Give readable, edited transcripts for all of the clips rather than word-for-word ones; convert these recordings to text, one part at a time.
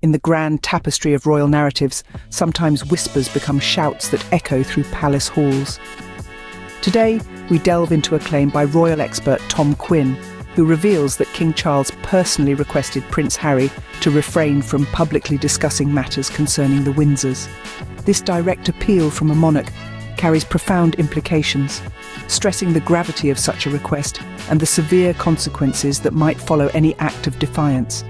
In the grand tapestry of royal narratives, sometimes whispers become shouts that echo through palace halls. Today, we delve into a claim by royal expert Tom Quinn, who reveals that King Charles personally requested Prince Harry to refrain from publicly discussing matters concerning the Windsors. This direct appeal from a monarch carries profound implications, stressing the gravity of such a request and the severe consequences that might follow any act of defiance.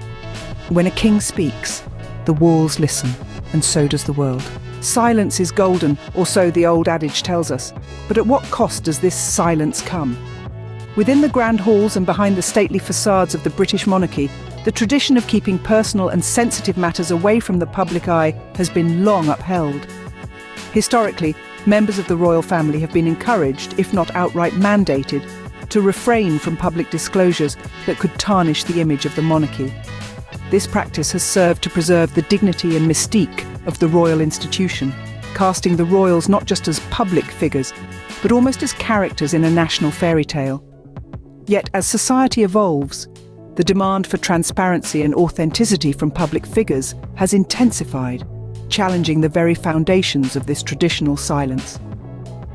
When a king speaks, the walls listen, and so does the world. Silence is golden, or so the old adage tells us. But at what cost does this silence come? Within the grand halls and behind the stately facades of the British monarchy, the tradition of keeping personal and sensitive matters away from the public eye has been long upheld. Historically, members of the royal family have been encouraged, if not outright mandated, to refrain from public disclosures that could tarnish the image of the monarchy. This practice has served to preserve the dignity and mystique of the royal institution, casting the royals not just as public figures, but almost as characters in a national fairy tale. Yet, as society evolves, the demand for transparency and authenticity from public figures has intensified, challenging the very foundations of this traditional silence.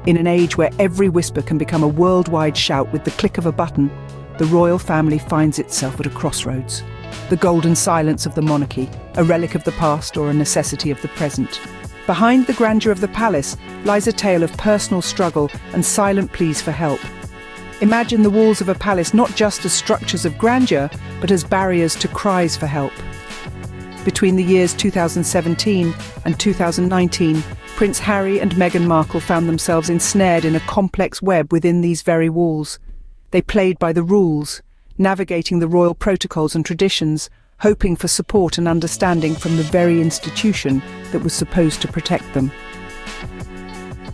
In an age where every whisper can become a worldwide shout with the click of a button, the royal family finds itself at a crossroads. The golden silence of the monarchy, a relic of the past or a necessity of the present. Behind the grandeur of the palace lies a tale of personal struggle and silent pleas for help. Imagine the walls of a palace not just as structures of grandeur, but as barriers to cries for help. Between the years 2017 and 2019, Prince Harry and Meghan Markle found themselves ensnared in a complex web within these very walls. They played by the rules, navigating the royal protocols and traditions, hoping for support and understanding from the very institution that was supposed to protect them.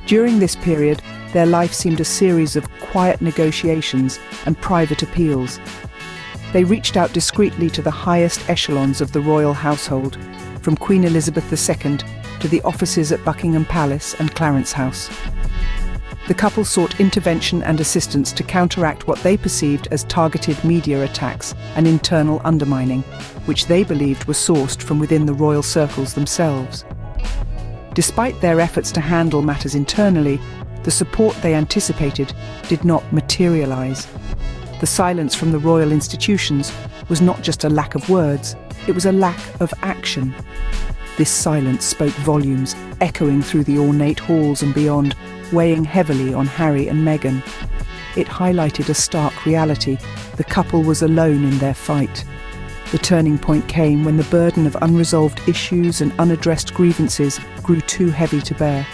During this period, their life seemed a series of quiet negotiations and private appeals. They reached out discreetly to the highest echelons of the royal household, from Queen Elizabeth II to the offices at Buckingham Palace and Clarence House. The couple sought intervention and assistance to counteract what they perceived as targeted media attacks and internal undermining, which they believed were sourced from within the royal circles themselves. Despite their efforts to handle matters internally, the support they anticipated did not materialize. The silence from the royal institutions was not just a lack of words, it was a lack of action. This silence spoke volumes, echoing through the ornate halls and beyond, weighing heavily on Harry and Meghan. It highlighted a stark reality: the couple was alone in their fight. The turning point came when the burden of unresolved issues and unaddressed grievances grew too heavy to bear.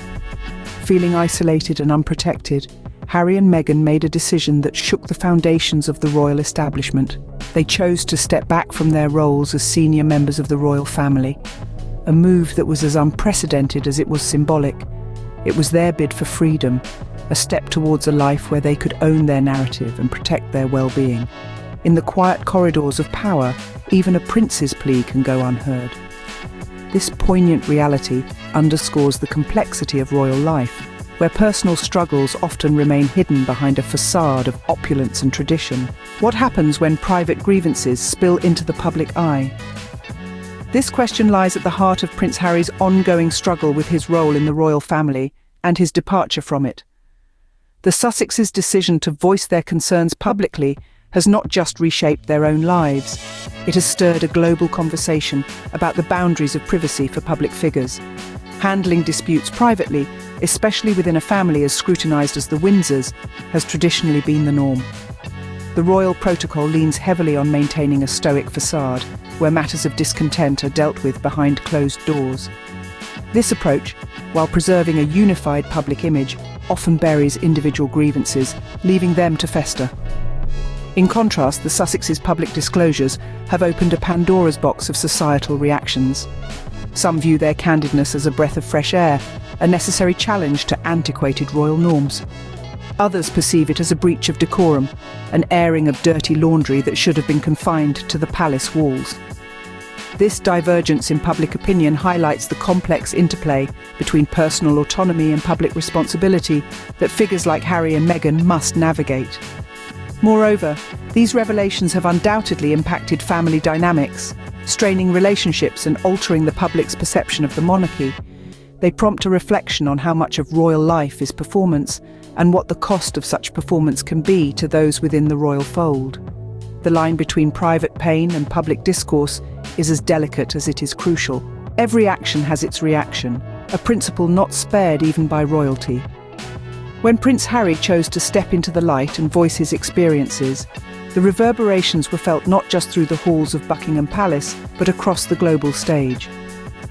Feeling isolated and unprotected, Harry and Meghan made a decision that shook the foundations of the royal establishment. They chose to step back from their roles as senior members of the royal family, a move that was as unprecedented as it was symbolic. It was their bid for freedom, a step towards a life where they could own their narrative and protect their well-being. In the quiet corridors of power, even a prince's plea can go unheard. This poignant reality underscores the complexity of royal life, where personal struggles often remain hidden behind a facade of opulence and tradition. What happens when private grievances spill into the public eye? This question lies at the heart of Prince Harry's ongoing struggle with his role in the royal family and his departure from it. The Sussexes' decision to voice their concerns publicly has not just reshaped their own lives, it has stirred a global conversation about the boundaries of privacy for public figures. Handling disputes privately, especially within a family as scrutinised as the Windsors, has traditionally been the norm. The royal protocol leans heavily on maintaining a stoic facade, where matters of discontent are dealt with behind closed doors. This approach, while preserving a unified public image, often buries individual grievances, leaving them to fester. In contrast, the Sussexes' public disclosures have opened a Pandora's box of societal reactions. Some view their candidness as a breath of fresh air, a necessary challenge to antiquated royal norms. Others perceive it as a breach of decorum, an airing of dirty laundry that should have been confined to the palace walls. This divergence in public opinion highlights the complex interplay between personal autonomy and public responsibility that figures like Harry and Meghan must navigate. Moreover, these revelations have undoubtedly impacted family dynamics. straining relationships and altering the public's perception of the monarchy. They prompt a reflection on how much of royal life is performance and what the cost of such performance can be to those within the royal fold. The line between private pain and public discourse is as delicate as it is crucial. Every action has its reaction, a principle not spared even by royalty. When Prince Harry chose to step into the light and voice his experiences, the reverberations were felt not just through the halls of Buckingham Palace, but across the global stage.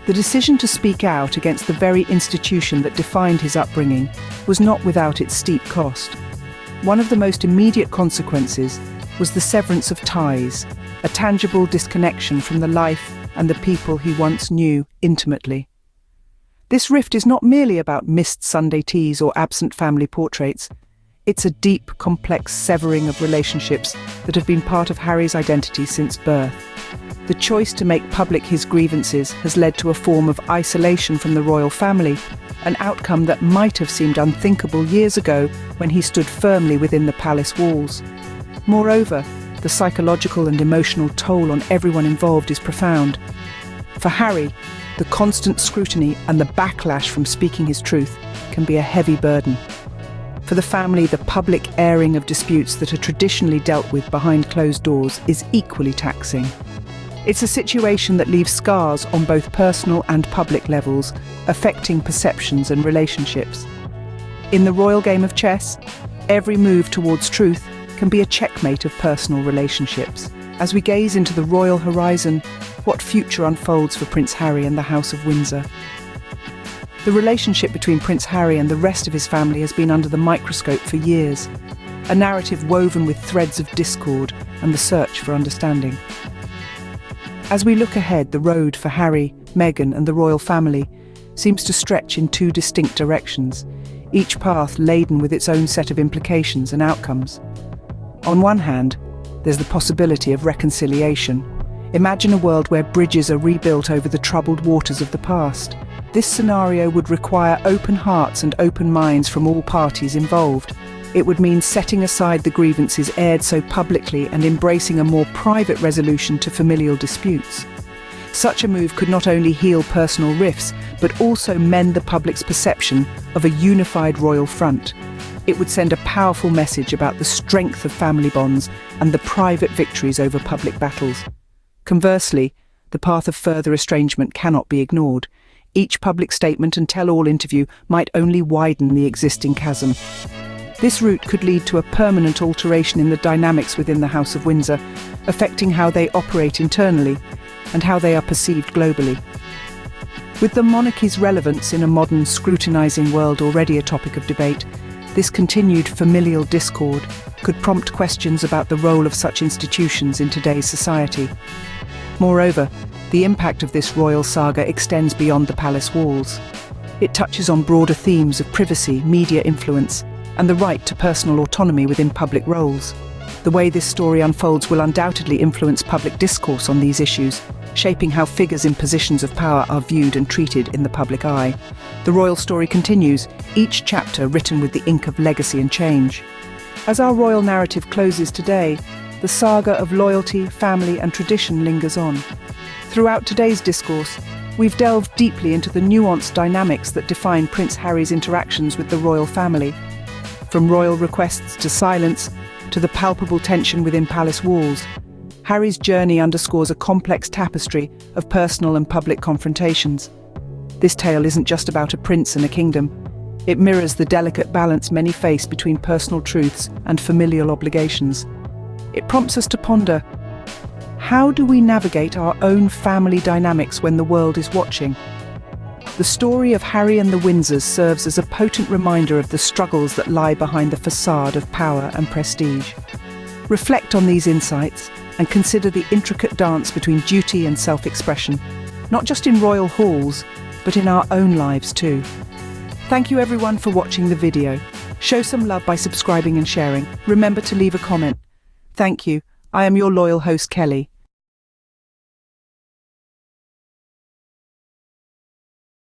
The decision to speak out against the very institution that defined his upbringing was not without its steep cost. One of the most immediate consequences was the severance of ties, a tangible disconnection from the life and the people he once knew intimately. This rift is not merely about missed Sunday teas or absent family portraits. It's a deep, complex severing of relationships that have been part of Harry's identity since birth. The choice to make public his grievances has led to a form of isolation from the royal family, an outcome that might have seemed unthinkable years ago when he stood firmly within the palace walls. Moreover, the psychological and emotional toll on everyone involved is profound. For Harry, the constant scrutiny and the backlash from speaking his truth can be a heavy burden. For the family, the public airing of disputes that are traditionally dealt with behind closed doors is equally taxing. It's a situation that leaves scars on both personal and public levels, affecting perceptions and relationships. In the royal game of chess, every move towards truth can be a checkmate of personal relationships. As we gaze into the royal horizon, what future unfolds for Prince Harry and the House of Windsor? The relationship between Prince Harry and the rest of his family has been under the microscope for years, a narrative woven with threads of discord and the search for understanding. As we look ahead, the road for Harry, Meghan and the royal family seems to stretch in two distinct directions, each path laden with its own set of implications and outcomes. On one hand, there's the possibility of reconciliation. Imagine a world where bridges are rebuilt over the troubled waters of the past. This scenario would require open hearts and open minds from all parties involved. It would mean setting aside the grievances aired so publicly and embracing a more private resolution to familial disputes. Such a move could not only heal personal rifts, but also mend the public's perception of a unified royal front. It would send a powerful message about the strength of family bonds and the private victories over public battles. Conversely, the path of further estrangement cannot be ignored. Each public statement and tell-all interview might only widen the existing chasm. This route could lead to a permanent alteration in the dynamics within the House of Windsor, affecting how they operate internally and how they are perceived globally. With the monarchy's relevance in a modern, scrutinising world already a topic of debate, this continued familial discord could prompt questions about the role of such institutions in today's society. Moreover, the impact of this royal saga extends beyond the palace walls. It touches on broader themes of privacy, media influence, and the right to personal autonomy within public roles. The way this story unfolds will undoubtedly influence public discourse on these issues, shaping how figures in positions of power are viewed and treated in the public eye. The royal story continues, each chapter written with the ink of legacy and change. As our royal narrative closes today, the saga of loyalty, family and tradition lingers on. Throughout today's discourse, we've delved deeply into the nuanced dynamics that define Prince Harry's interactions with the royal family. From royal requests to silence, to the palpable tension within palace walls, Harry's journey underscores a complex tapestry of personal and public confrontations. This tale isn't just about a prince and a kingdom. It mirrors the delicate balance many face between personal truths and familial obligations. It prompts us to ponder, how do we navigate our own family dynamics when the world is watching? The story of Harry and the Windsors serves as a potent reminder of the struggles that lie behind the facade of power and prestige. Reflect on these insights and consider the intricate dance between duty and self-expression, not just in royal halls, but in our own lives too. Thank you everyone for watching the video. Show some love by subscribing and sharing. Remember to leave a comment. Thank you. I am your loyal host, Kelly.